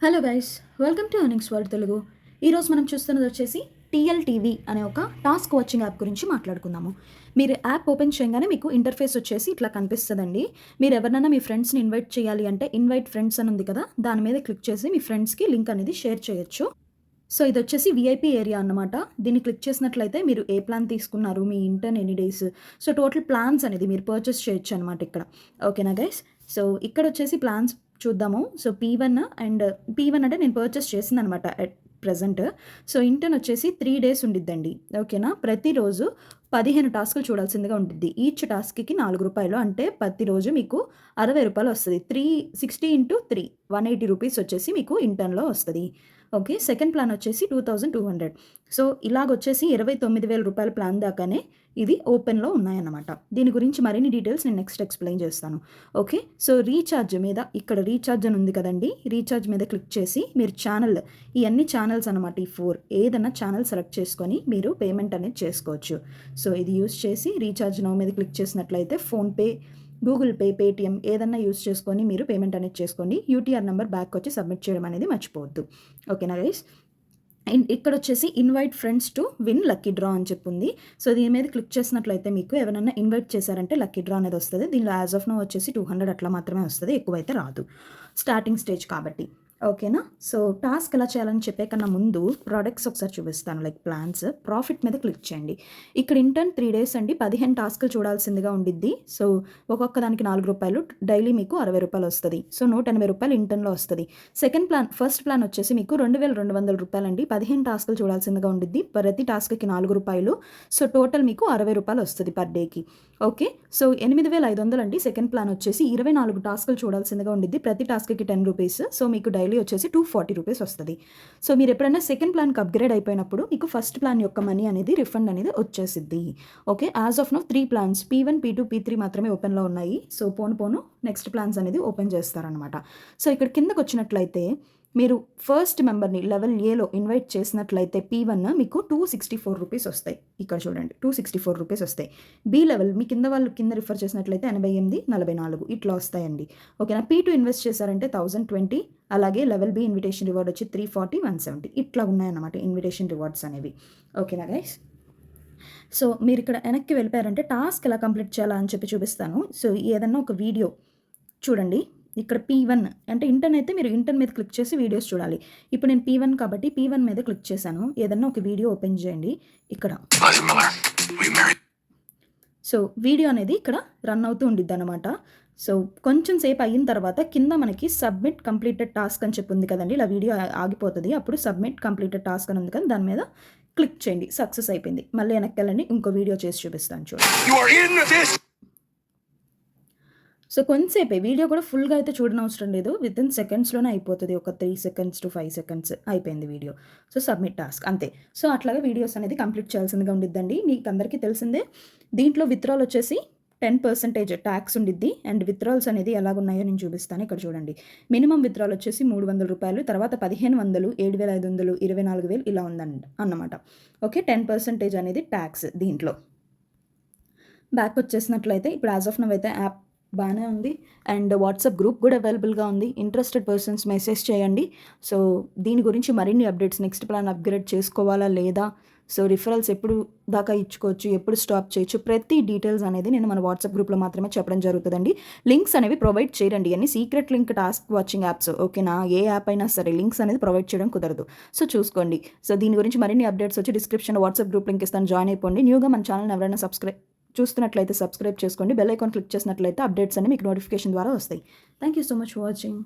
Hello guys, welcome to earnings world Telugu. ఈరోజు మనం చూస్తున్నది వచ్చేసి టీఎల్టీవీ అనే ఒక టాస్క్ వాచింగ్ యాప్ గురించి మాట్లాడుకుందాము. మీరు యాప్ ఓపెన్ చేయగానే మీకు ఇంటర్ఫేస్ వచ్చేసి ఇట్లా కనిపిస్తుందండి. మీరు ఎవరినైనా మీ ఫ్రెండ్స్ని ఇన్వైట్ చేయాలి అంటే ఇన్వైట్ ఫ్రెండ్స్ అని ఉంది కదా, దాని మీద క్లిక్ చేసి మీ ఫ్రెండ్స్కి లింక్ అనేది షేర్ చేయొచ్చు. సో ఇది వచ్చేసి విఐపీ ఏరియా అన్నమాట. దీన్ని క్లిక్ చేసినట్లయితే మీరు ఏ ప్లాన్ తీసుకున్నారు, మీ ఇంటర్న్ ఎన్ని డేస్, సో టోటల్ ప్లాన్స్ అనేది మీరు పర్చేస్ చేయొచ్చు అనమాట ఇక్కడ. ఓకేనా గైస్? సో ఇక్కడ వచ్చేసి ప్లాన్స్ చూద్దాము. సో P1 అండ్ P1 అంటే నేను పర్చేస్ చేసిందనమాట అట్ ప్రెజెంట్. సో ఇంటర్న్ వచ్చేసి 3 డేస్ ఉండిద్దండి. ఓకేనా? ప్రతిరోజు 15 టాస్కులు చూడాల్సిందిగా ఉంటుంది. ఈచ్ టాస్క్‌కి రూ. 4 అంటే ప్రతిరోజు మీకు రూ. 60 వస్తది. 360 ఇంటూ 3 180 వచ్చేసి మీకు ఇంటర్న్‌లో వస్తది. ఓకే. సెకండ్ ప్లాన్ వచ్చేసి 2200. సో ఇలాగొచ్చేసి రూ. 29,000 ప్లాన్ దాకానే ఇవి ఓపెన్‌లో ఉన్నాయన్నమాట. దీని గురించి మరిన్ని డీటెయిల్స్ నేను నెక్స్ట్ ఎక్స్‌ప్లెయిన్ చేస్తాను. ఓకే. సో రీఛార్జ్ మీద ఇక్కడ రీఛార్జ్ అని ఉంది కదండీ! రీఛార్జ్ మీద క్లిక్ చేసి మీరు ఛానెల్, ఇయన్నీ ఛానెల్స్ అనమాట. ఈ 4 ఏదన్నా ఛానెల్ సెలెక్ట్ చేసుకొని మీరు పేమెంట్ అనేది చేసుకోవచ్చు. సో ఇది యూజ్ చేసి రీఛార్జ్ నౌ మీద క్లిక్ చేసినట్లయితే ఫోన్‌పే, గూగుల్ పే, పేటీఎం ఏదన్నా యూజ్ చేసుకొని మీరు పేమెంట్ అనేది చేసుకోండి. యూటీఆర్ నెంబర్ బ్యాక్ వచ్చి సబ్మిట్ చేయడం అనేది మర్చిపోవద్దు. ఓకేనా గైస్? ఇక్కడ వచ్చేసి invite friends to win lucky draw అని చెప్పి ఉంది. సో దీని మీద క్లిక్ చేసినట్లయితే మీకు ఎవరైనా ఇన్వైట్ చేశారంటే లక్కీ డ్రా అనేది వస్తుంది. దీనిలో యాజ్ ఆఫ్ నో వచ్చేసి 200 అట్లా మాత్రమే వస్తుంది, ఎక్కువైతే రాదు, స్టార్టింగ్ స్టేజ్ కాబట్టి. ఓకేనా? సో టాస్క్ ఎలా చేయాలని చెప్పే కన్నా ముందు ప్రోడక్ట్స్ ఒకసారి చూపిస్తాను. లైక్ ప్లాన్స్, ప్రాఫిట్ మీద క్లిక్ చేయండి. ఇక్కడ ఇంటర్న్ 3 డేస్ అండి, 15 టాస్కులు చూడాల్సిందిగా ఉండిద్ది. సో ఒక్కొక్క దానికి రూ. 4, డైలీ మీకు రూ. 60 వస్తుంది. సో రూ. 180 ఇంటర్న్లో వస్తుంది. సెకండ్ ప్లాన్, ఫస్ట్ ప్లాన్ వచ్చేసి మీకు రూ. 2200 అండి, 15 టాస్కులు చూడాల్సిందిగా ఉండిద్ది. ప్రతి టాస్క్కి రూ. 4. సో టోటల్ మీకు రూ. 60 వస్తుంది పర్ డేకి. ఓకే. సో 8500 అండి సెకండ్ ప్లాన్ వచ్చేసి 24 టాస్కులు చూడాల్సిందిగా ఉండిద్ది. ప్రతి టాస్క్కి రూ. 10. సో మీకు డైలీ వచ్చేసి రూ. 240 వస్తుంది. సో మీరు ఎప్పుడైనా సెకండ్ ప్లాన్కి అప్గ్రేడ్ అయిపోయినప్పుడు మీకు ఫస్ట్ ప్లాన్ యొక్క మనీ అనేది రిఫండ్ అనేది వచ్చేసిద్ది. Okay. As of now 3 plans P1, P2, P3 మాత్రమే ఓపెన్లో ఉన్నాయి. సో పోను నెక్స్ట్ ప్లాన్స్ అనేది ఓపెన్ చేస్తారనమాట. సో ఇక్కడ కిందకు వచ్చినట్లయితే మీరు ఫస్ట్ మెంబర్ని లెవెల్ ఏలో ఇన్వైట్ చేసినట్లయితే P1 మీకు రూ. 264 వస్తాయి. ఇక్కడ చూడండి రూ. 264 వస్తాయి. బి లెవెల్ మీ కింద వాళ్ళు కింద రిఫర్ చేసినట్లయితే 8844 ఇట్లా వస్తాయండి. ఓకేనా? P2 ఇన్వెస్ట్ చేశారంటే 1020, అలాగే లెవెల్ బి ఇన్విటేషన్ రివార్డ్ వచ్చి 340, 170 ఇట్లా ఉన్నాయన్నమాట ఇన్విటేషన్ రివార్డ్స్ అనేవి. ఓకేనా గైస్? సో మీరు ఇక్కడ వెనక్కి వెళ్ళిపోయారంటే టాస్క్ ఎలా కంప్లీట్ చేయాలా అని చెప్పి చూపిస్తాను. సో ఏదన్నా ఒక వీడియో చూడండి. ఇక్కడ P1 అంటే ఇంటర్న్ అయితే మీరు ఇంటర్న్ మీద క్లిక్ చేసి వీడియోస్ చూడాలి. ఇప్పుడు నేను P1 కాబట్టి P1 మీద క్లిక్ చేశాను. ఏదన్నా ఒక వీడియో ఓపెన్ చేయండి ఇక్కడ. సో వీడియో అనేది ఇక్కడ రన్ అవుతూ ఉండిద్ది అనమాట. సో కొంచెం సేపు అయిన తర్వాత కింద మనకి సబ్మిట్ కంప్లీటెడ్ టాస్క్ అని చెప్పి ఉంది కదండి, ఇలా వీడియో ఆగిపోతుంది. అప్పుడు సబ్మిట్ కంప్లీటెడ్ టాస్క్ అని ఉంది కదా, దాని మీద క్లిక్ చేయండి. సక్సెస్ అయిపోయింది. మళ్ళీ వెనక్కి వెళ్ళండి, ఇంకో వీడియో చేసి చూపిస్తాను చూడండి. సో కొంతసేపే వీడియో కూడా ఫుల్గా అయితే చూడనవసరం లేదు, వితిన్ సెకండ్స్లోనే అయిపోతుంది. ఒక 3 సెకండ్స్ టు 5 సెకండ్స్ అయిపోయింది వీడియో. సో సబ్మిట్ టాస్క్ అంతే. సో అట్లాగే వీడియోస్ అనేది కంప్లీట్ చేయాల్సిందిగా ఉండిద్దండి. మీకు అందరికీ తెలిసిందే. దీంట్లో విత్డ్రాల్ వచ్చేసి 10% ట్యాక్స్ ఉండిద్ది. అండ్ విత్డ్రాల్స్ అనేది ఎలాగున్నాయో నేను చూపిస్తాను. ఇక్కడ చూడండి. మినిమం విత్డ్రాల్ వచ్చేసి రూ. 300, తర్వాత 1500, 7500, 24000 ఇలా ఉందండి అన్నమాట. ఓకే. 10% అనేది ట్యాక్స్ దీంట్లో. బ్యాక్ వచ్చేసినట్లయితే ఇప్పుడు యాజ్ ఆఫ్ నవ్ అయితే యాప్ బాగానే ఉంది. అండ్ వాట్సాప్ గ్రూప్ కూడా అవైలబుల్గా ఉంది. ఇంట్రెస్టెడ్ పర్సన్స్ మెసేజ్ చేయండి. సో దీని గురించి మరిన్ని అప్డేట్స్, నెక్స్ట్ ప్లాన్ అప్గ్రేడ్ చేసుకోవాలా లేదా, సో రిఫరల్స్ ఎప్పుడు దాకా ఇచ్చుకోవచ్చు, ఎప్పుడు స్టాప్ చేయొచ్చు, ప్రతి డీటెయిల్స్ అనేది నేను మన వాట్సాప్ గ్రూప్లో మాత్రమే చెప్పడం జరుగుతుందండి. లింక్స్ అనేవి ప్రొవైడ్ చేయరండి, అన్ని secret link task watching apps. ఓకేనా? ఏ యాప్ అయినా సరే లింక్స్ అనేది ప్రొవైడ్ చేయడం కుదరదు. సో చూసుకోండి. సో దీని గురించి మరిన్ని అప్డేట్స్ వచ్చి డిస్క్రిప్షన్లో వాట్సాప్ గ్రూప్ లింక్ ఇస్తాను, జాయిన్ అయిపోండి. న్యూగా మన ఛానల్ ఎవరైనా చూస్తున్నట్లయితే సబ్స్క్రైబ్ చేసుకోండి. బెల్ ఐకాన్ క్లిక్ చేసినట్లయితే అప్డేట్స్ అన్ని మీకు నోటిఫికేషన్ ద్వారా వస్తాయి. Thank you so much for watching.